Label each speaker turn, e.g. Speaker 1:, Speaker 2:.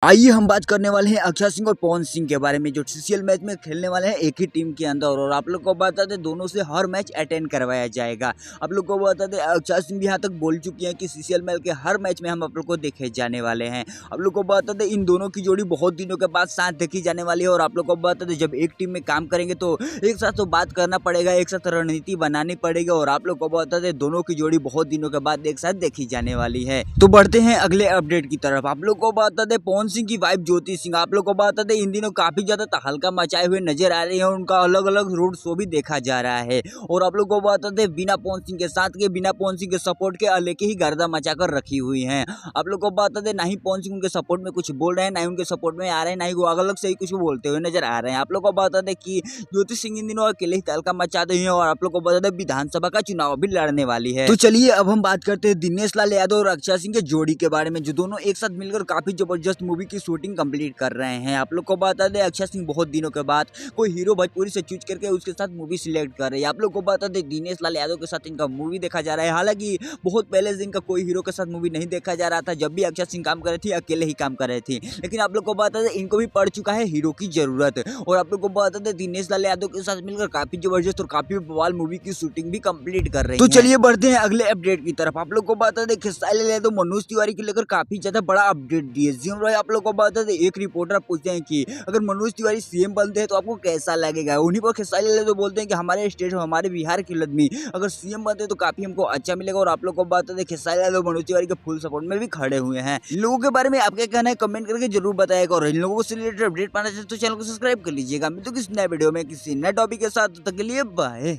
Speaker 1: आइए हम बात करने वाले हैं अक्षय सिंह और पवन सिंह के बारे में, जो सीसीएल मैच में खेलने वाले हैं एक ही टीम के अंदर। और आप लोग को बता दें, दोनों से हर मैच अटेंड करवाया जाएगा। आप लोग को बता दें, अक्षय सिंह भी यहाँ तक बोल चुकी हैं कि सीसीएल मैच के हर मैच में हम आप लोग को देखे जाने वाले हैं। आप लोग को बता दें, इन दोनों की जोड़ी बहुत दिनों के बाद साथ देखी जाने वाली है। और आप लोग को बता दें, जब एक टीम में काम करेंगे तो एक साथ तो बात करना पड़ेगा, एक साथ रणनीति बनानी पड़ेगी। और आप लोग को बता दें, दोनों की जोड़ी बहुत दिनों के बाद एक साथ देखी जाने वाली है। तो बढ़ते हैं अगले अपडेट की तरफ। आप लोग को बता दें, पवन सिंह की वाइफ ज्योति सिंह, आप लोग को बता दें, इन दिनों काफी ज्यादा तहलका मचाए हुए नजर आ रही है। उनका अलग अलग रोड शो भी देखा जा रहा है। और आप लोग को बता दें, बिना पवन सिंह के साथ के, बिना पवन सिंह के सपोर्ट के लेके ही गर्दा मचाकर रखी हुई हैं। आप लोग को बता दें, ना ही पवन सिंह उनके सपोर्ट में कुछ बोल रहे हैं, ना ही उनके सपोर्ट में आ रहे हैं, ना ही वो अलग अलग से ही कुछ बोलते हुए नजर आ रहे हैं। आप लोग को बता दें कि ज्योति सिंह इन दिनों अकेले ही तहलका मचा रही है। और आप लोग को बता दें, विधानसभा का चुनाव भी लड़ने वाली है। तो चलिए अब हम बात करते हैं दिनेश लाल यादव और अक्षय सिंह के जोड़ी के बारे में, जो दोनों एक साथ मिलकर काफी जबरदस्त मूवी की शूटिंग कंप्लीट कर रहे हैं। आप लोग को बता दें, अक्षय सिंह बहुत दिनों के बाद कोई हीरो भोजपुरी से चूज करके उसके साथ मूवी सिलेक्ट कर रही है। आप लोग को बता दें, दिनेश लाल यादव के साथ इनका मूवी देखा जा रहा है। हालांकि बहुत पहले से इनका कोई हीरो के साथ मूवी नहीं देखा जा रहा था। जब भी अक्षय सिंह काम कर रहे थे, अकेले ही काम कर रहे थे। लेकिन आप लोग को बता दें, इनको भी पड़ चुका है हीरो की जरूरत। और आप लोग को बता दें, दिनेश लाल यादव के साथ मिलकर काफी जबरदस्त और काफी बवाल मूवी की शूटिंग भी कंप्लीट कर रहे हैं। तो चलिए बढ़ते हैं अगले अपडेट की तरफ। आप लोग को बता दें, खेसारी लाल यादव मनोज तिवारी को लेकर काफी ज्यादा बड़ा अपडेट दिए। आप लोग को बता दें, एक रिपोर्टर पूछते हैं कि अगर मनोज तिवारी सीएम बनते हैं तो आपको कैसा लगेगा। उन्हीं पर खेसारी लाल यादव बोलते हैं कि हमारे स्टेट हमारे बिहार के में अगर सीएम बनते हैं तो काफी हमको अच्छा मिलेगा। और आप लोग को बता दें, खेसारी लाल यादव मनोज तिवारी के फुल सपोर्ट में भी खड़े हुए हैं। इन लोगों के बारे में आपका कहना है, कमेंट करके जरूर बताएगा। और इन लोगों से रिलेटेड अपडेट पाना चाहते तो चैनल को सब्सक्राइब कर लीजिएगा। मैं तो किसी नए वीडियो में किसी नए टॉपिक के साथ, तब तक के लिए बाय।